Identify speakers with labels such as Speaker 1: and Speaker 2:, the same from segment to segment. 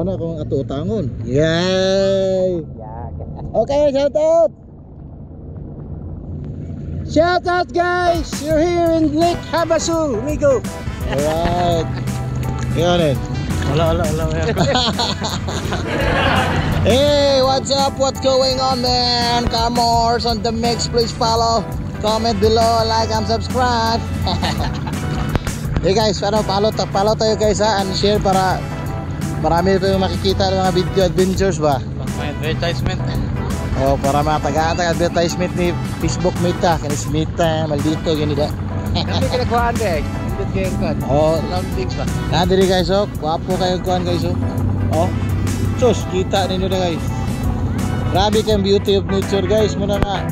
Speaker 1: na kung ato utangon. Yay! Okay, shout out! Shout out guys! You're here in Lake Havasu, amigo! Alright. Yan. Ala. Hey, what's up? What's going on, man? Carmors on the mix. Please follow, comment below, like and subscribe. Hey guys, follow tayo guys ha, and share para marami tayong makikita ng mga video adventures ba?
Speaker 2: Advertisement.
Speaker 1: Oh, para matagaan advertisement ni Facebook Meta, kanis Meta, maldito gini da.
Speaker 2: Kami kinakuhaan guys. Hindi kayo kan.
Speaker 1: Oh,
Speaker 2: long things ba?
Speaker 1: Nadiri guys, oh, wapo kayo kuan guys, oh. Oh. Sus, kita ninyo na guys. Grabe kang beauty of nature guys, muna nga.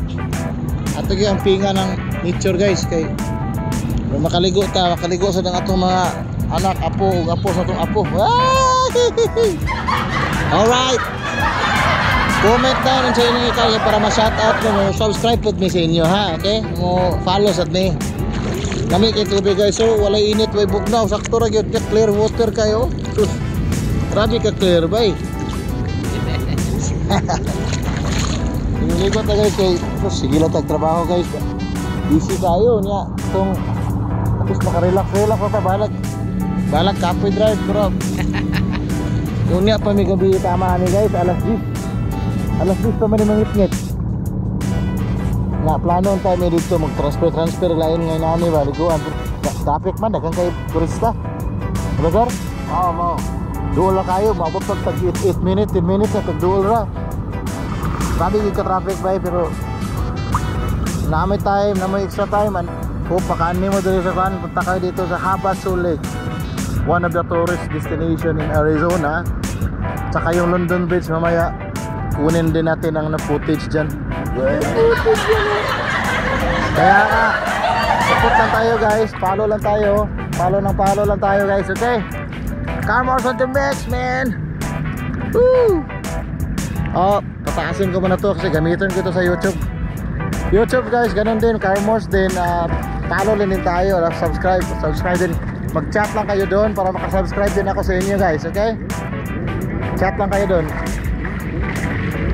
Speaker 1: Ato gyud ang pinga ng nature guys kay makaligo sa ng atong mga anak, apo sa atong apo. Alright. Comment down sa inyo kayo para ma-shoutout mo, subscribe po mi sa inyo ha, okay? Mo follow sad ni. Kami kay tubig guys, so walay init, way bugnaw, sakto ra gyud, clear water kayo. Sus. Grabe ka clear bay. Ligot na guys kay sige lang tagtrabaho guys. Busy tayo niya. Kung tapos makarelax pa pa balak kapoy drive bro. Yung niya pa may gabi tama ni guys, alas 10 pa man mangit-ngit. Na plano tayo may dito mag-transfer lain ngayon nani ba liguan. Traffic man daghang kay turista. Lugar? Oo mo. Duol lang kayo, maabot pag 8 minutes, 10 minutes na tagduol ra. Sabi yung ka-traffic ba pero na may time, na may extra time man. Kung pakaani mo dito sa kan, punta kayo dito sa Havasu Lake, one of the tourist destination in Arizona. Tsaka yung London Bridge mamaya kunin din natin ang footage dyan. Kaya nga support lang tayo guys, follow lang tayo guys, okay? Carmors on the mix, man. Woo! Oh, pataasin ko muna to kasi gamitin ko to sa YouTube guys, ganun din, Carmors din. Follow din tayo, subscribe din. Mag-chat lang kayo doon para makasubscribe din ako sa inyo guys, okay? Chat lang kayo doon.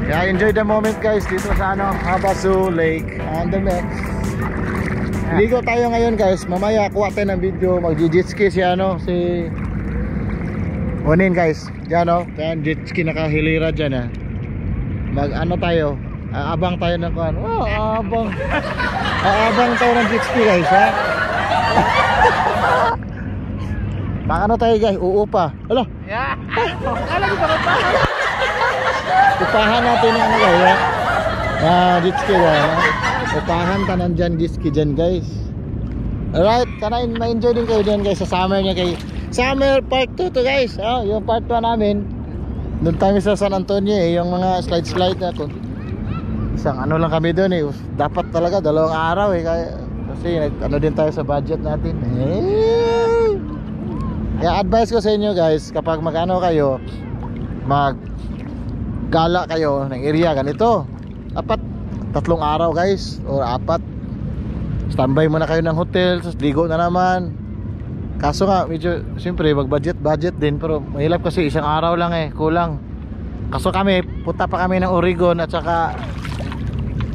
Speaker 1: Kaya enjoy the moment guys dito sa Havasu Lake on the mix. Ligo tayo ngayon guys. Mamaya kuha tayo ng video, mag-jet ski si Onin guys. Diyan o, kaya jet ski nakahilira dyan tayo. Abang tayo ng kuhan. Abang tayo ng jet ski guys ha. Tayo guys, uupa. Hala.
Speaker 2: Yeah. Alam ko ba?
Speaker 1: Upahan natin yung guys ha. Jet ski guys. Upahan tanan dyan jet ski dyan guys. Alright, sana ma-enjoy din kayo dyan guys sa summer niya kay Summer part 2 to guys. Yung part 2 namin. Doon tayo sa San Antonio yung mga slide na to. Isang lang kami doon dapat talaga 2 araw kasi din tayo sa budget natin. Kaya advice ko sa inyo guys, kapag kayo gala kayo ng area ganito, dapat 3 araw guys o 4. Standby muna kayo ng hotel, tapos ligo na naman. Kaso nga medyo siyempre budget din, pero mahirap kasi 1 araw lang kulang. Kaso kami punta pa kami ng Oregon at saka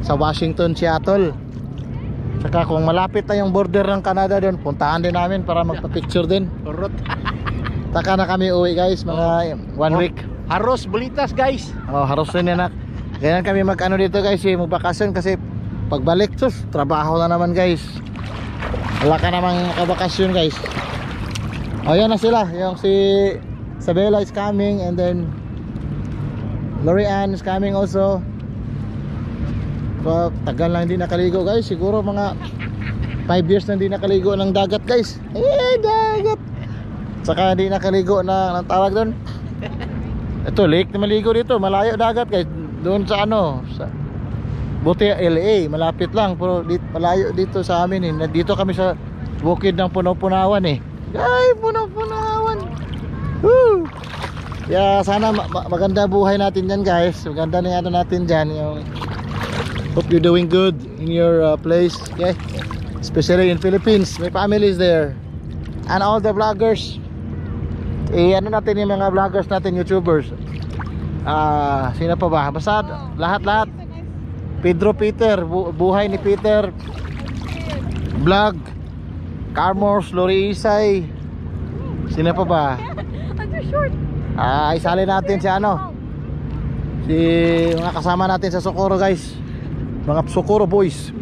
Speaker 1: sa Washington, Seattle. Saka kung malapit na yung border ng Canada doon, puntahan din namin para magpa-picture din. Taka na kami uwi guys, mga 1 week.
Speaker 2: Haros bulitas guys.
Speaker 1: Haros din yan. Ganyan kami mag-ano dito guys, magbakasyon kasi pagbalik trabaho na naman guys. Wala ka namang makabakasyon guys. Yan na sila, yung si Isabella is coming, and then Lorianne is coming also. So, tagal lang hindi nakaligo guys, siguro mga 5 years na hindi nakaligo ng dagat guys. Dagat. Saka hindi nakaligo ng tawag doon. Ito lake na maligo dito, malayo dagat guys. Doon sa sa buti LA, malapit lang, pero malayo dito sa amin Dito kami sa bukid ng Puno-Punawan Ay, Puno-Punawan. Woo! Kaya sana maganda buhay natin dyan guys. Maganda na natin dyan. Hope you're doing good in your place, okay? Especially in Philippines, my family is there. And all the vloggers. ano natin yung mga vloggers natin, YouTubers. Sino pa ba? Basta lahat. Pedro Peter, buhay ni Peter vlog. Carmors, Lori Isay. Sino pa ba? Isali natin si ano, si mga kasama natin sa Socorro guys, mga Socorro boys.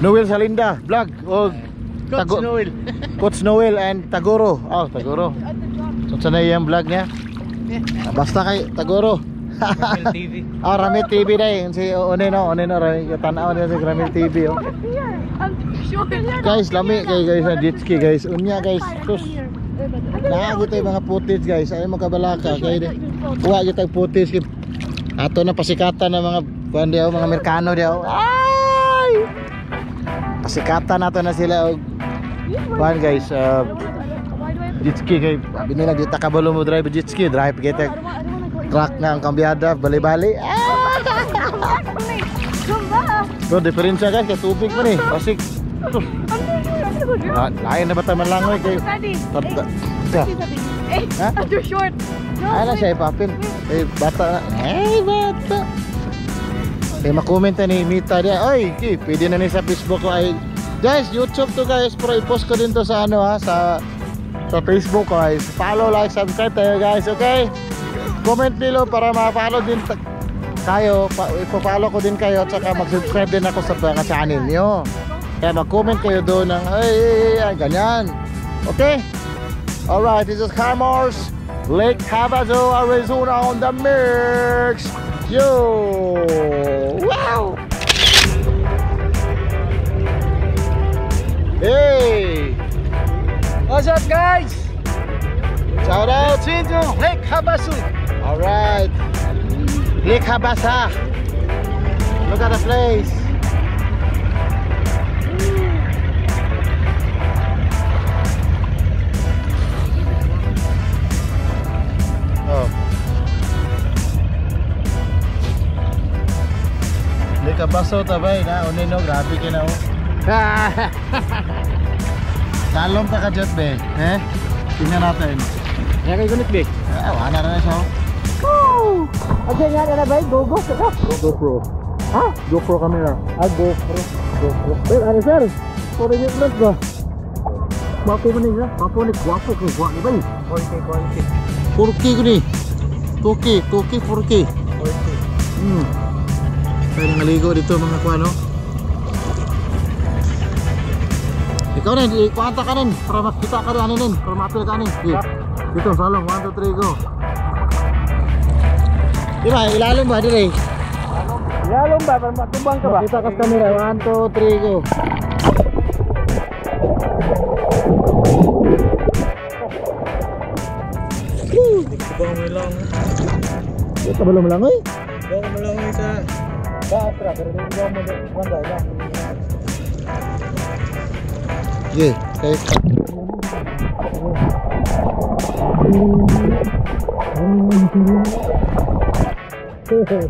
Speaker 1: Noel Salinda vlog o
Speaker 2: Coach Noel.
Speaker 1: Coach Noel and Tagoro. Tagoro. So sanay yung vlog niya. Basta kay Tagoro.
Speaker 2: Ramil TV.
Speaker 1: Ramil TV dai si Oneno tanaw niya si Ramil TV oh. Guys, lami kay guys na jet ski guys. Unya guys. Sus. Naagi tayo mga footage guys. Ay makabalaka kay kuha gyud tag footage ato na pasikatan ng mga bandiyaw, mga Amerikano diyaw. Ay! Pasikatan nato na sila og kuan guys. Jet ski kay sabi nila dito kabalo mo drive jet ski, drive kita truck nga ang kambyada, bali-bali. Bro, diferensya guys, kay tubig man eh. Pasig. Lain na ba tayo malangoy kayo?
Speaker 3: Too short.
Speaker 1: Ay na siya ipapin. Bata na. Bata. Makomment na ni Mita dia. Oy, pwede na ni sa Facebook ko ay. Guys, YouTube to guys. Pero i-post ko din to sa ano sa Facebook guys. Follow, like, subscribe tayo guys. Okay? Comment below para ma-follow din kayo. Ipo-follow ko din kayo at saka mag-subscribe din ako sa mga channel nyo. Kaya mag-comment kayo doon ng ay ganyan. Okay? Alright, this is Carmors, Lake Havasu, Arizona on the mix. Yo! Wow! Hey!
Speaker 2: What's up guys?
Speaker 1: Shout out!
Speaker 2: Into Lake Havasu.
Speaker 1: Alright, Lake Habasa. Look at the place. Oh, Lake Habasa tabay na. Unino, grabe ka na oh. Salom ta ka jet be. Tingnan natin.
Speaker 2: Kaya kayo gunit big.
Speaker 1: Wala na siya oh.
Speaker 3: Woo! Okay nga na ba? Go.
Speaker 1: GoPro.
Speaker 3: Ha?
Speaker 1: GoPro camera.
Speaker 3: GoPro.
Speaker 1: Well, ano sir? Puro niyo vlog ba? Wapo mo niya? Wapo ni guwapo ko guwa ni ba?
Speaker 2: Quality.
Speaker 1: 4K ko ni. 2K, 4K. Kaya nangaligo dito mga kuha no? Ikaw na, kuhanta ka rin para makita ka rin, ano rin, para ma-appeal ka rin. Dito, salong, 1, 2, 3, go. Diba, ilalong ba, dire?
Speaker 2: Ilalong ba? Para matubang ka ba?
Speaker 1: Makita ka sa camera, 1, 2, 3, go.
Speaker 2: Tubang mo lang.
Speaker 1: Ito ba lang eh?
Speaker 2: Tubang mo lang sa...
Speaker 1: Basra, pero hindi mo wanda lang. Sige, okay.